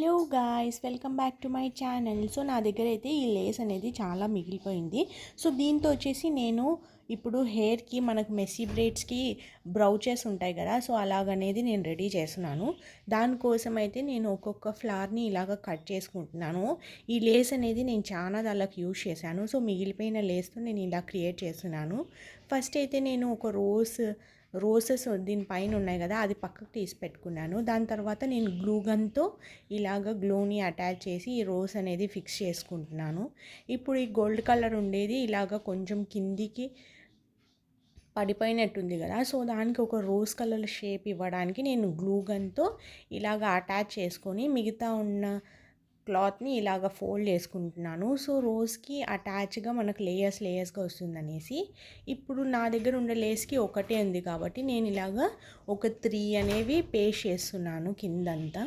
Hello guys, welcome back to my channel. So నా దగ్గర అయితే ఈ లేస్ అనేది చాలా మిగిలిపోయింది. సో దీంతో వచ్చేసి నేను ఇప్పుడు హెయిర్కి మనకు మెస్సీ బ్రేడ్స్కి బ్రౌచెస్ ఉంటాయి కదా, సో అలాగనేది నేను రెడీ చేస్తున్నాను. దానికోసం అయితే నేను ఒక్కొక్క ఫ్లవర్ని ఇలాగ కట్ చేసుకుంటున్నాను. ఈ లేస్ అనేది నేను చాలా దానికి యూజ్ చేశాను. సో మిగిలిపోయిన లేస్తో నేను ఇలా క్రియేట్ చేస్తున్నాను. ఫస్ట్ అయితే నేను ఒక రోసెస్ దీనిపైన ఉన్నాయి కదా, అది పక్కకు తీసి పెట్టుకున్నాను. దాని తర్వాత నేను గ్లూ గన్తో ఇలాగ గ్లూని అటాచ్ చేసి ఈ రోజ్ అనేది ఫిక్స్ చేసుకుంటున్నాను. ఇప్పుడు ఈ గోల్డ్ కలర్ ఉండేది ఇలాగ కొంచెం కిందికి పడిపోయినట్టుంది కదా, సో దానికి ఒక రోజ్ కలర్ షేప్ ఇవ్వడానికి నేను గ్లూ గన్తో ఇలాగ అటాచ్ చేసుకొని మిగతా ఉన్న క్లాత్ని ఇలాగ ఫోల్డ్ చేసుకుంటున్నాను. సో రోజ్కి అటాచ్గా మనకు లేయర్స్గా వస్తుందనేసి. ఇప్పుడు నా దగ్గర ఉండే లేస్కి ఒకటే ఉంది కాబట్టి నేను ఇలాగ ఒక 3 అనేవి పేస్ట్ చేస్తున్నాను కిందంతా.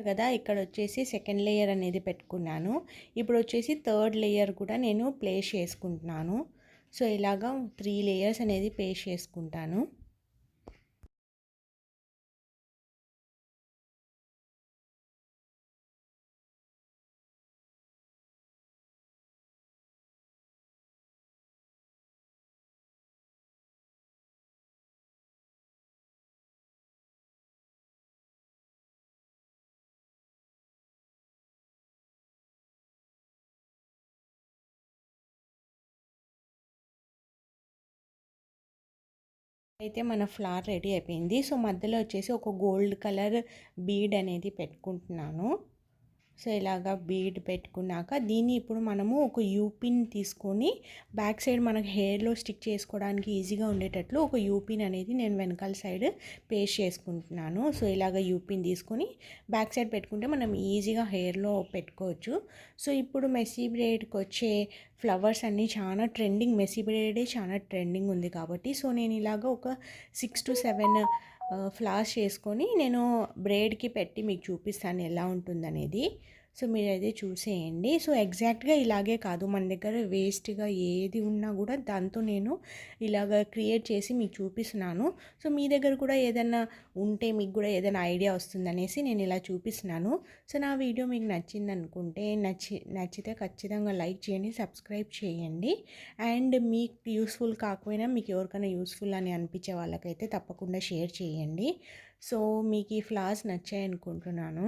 కదా, ఇక్కడ వచ్చేసి సెకండ్ లేయర్ అనేది పెట్టుకున్నాను. ఇప్పుడు వచ్చేసి థర్డ్ లేయర్ కూడా నేను ప్లేస్ చేసుకుంటున్నాను. సో ఇలాగా 3 లేయర్స్ అనేది పేస్ట్ చేసుకుంటాను. అయితే మన ఫ్లవర్ రెడీ అయిపోయింది. సో మధ్యలో వచ్చేసి ఒక గోల్డ్ కలర్ బీడ్ అనేది పెట్టుకుంటున్నాను. సో ఇలాగా బీడ్ పెట్టుకున్నాక దీన్ని ఇప్పుడు మనము ఒక యూపిన్ తీసుకొని బ్యాక్ సైడ్ మనకు హెయిర్లో స్టిక్ చేసుకోవడానికి ఈజీగా ఉండేటట్లు ఒక యూపిన్ అనేది నేను వెనకాల సైడ్ పేస్ట్ చేసుకుంటున్నాను. సో ఇలాగ యూపిన్ తీసుకొని బ్యాక్ సైడ్ పెట్టుకుంటే మనం ఈజీగా హెయిర్లో పెట్టుకోవచ్చు. సో ఇప్పుడు మెస్సీ బ్రేడ్కి వచ్చే ఫ్లవర్స్ అన్నీ చాలా ట్రెండింగ్, మెస్సీ బ్రేడే చాలా ట్రెండింగ్ ఉంది కాబట్టి సో నేను ఇలాగ ఒక 6 to 7 ఫ్లవర్స్ చేసుకొని నేను బ్రేడ్కి పెట్టి మీకు చూపిస్తాను ఎలా ఉంటుందనేది. సో మీరైతే చూసేయండి. సో ఎగ్జాక్ట్గా ఇలాగే కాదు, మన దగ్గర వేస్ట్గా ఏది ఉన్నా కూడా దాంతో నేను ఇలాగ క్రియేట్ చేసి మీకు చూపిస్తున్నాను. సో మీ దగ్గర కూడా ఏదైనా ఉంటే మీకు కూడా ఏదైనా ఐడియా వస్తుందనేసి నేను ఇలా చూపిస్తున్నాను. సో నా వీడియో మీకు నచ్చింది అనుకుంటే నచ్చితే ఖచ్చితంగా లైక్ చేయండి, సబ్స్క్రైబ్ చేయండి. అండ్ మీకు యూస్ఫుల్ కాకపోయినా మీకు ఎవరికైనా యూస్ఫుల్ అని అనిపించే వాళ్ళకైతే తప్పకుండా షేర్ చేయండి. సో మీకు ఈ ఫ్లవర్స్ నచ్చాయి అనుకుంటున్నాను.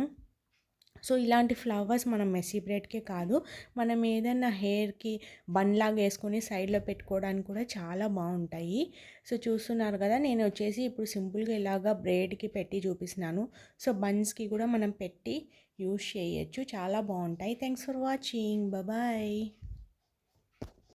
సో ఇలాంటి ఫ్లవర్స్ మనం మెస్సీ బ్రేడ్కే కాదు, మనం ఏదైనా హెయిర్కి బన్లాగా వేసుకొని సైడ్లో పెట్టుకోవడానికి కూడా చాలా బాగుంటాయి. సో చూస్తున్నారు కదా, నేను వచ్చేసి ఇప్పుడు సింపుల్గా ఇలాగా బ్రేడ్కి పెట్టి చూపిస్తున్నాను. సో బన్స్కి కూడా మనం పెట్టి యూస్ చేయొచ్చు, చాలా బాగుంటాయి. Thanks for watching, bye.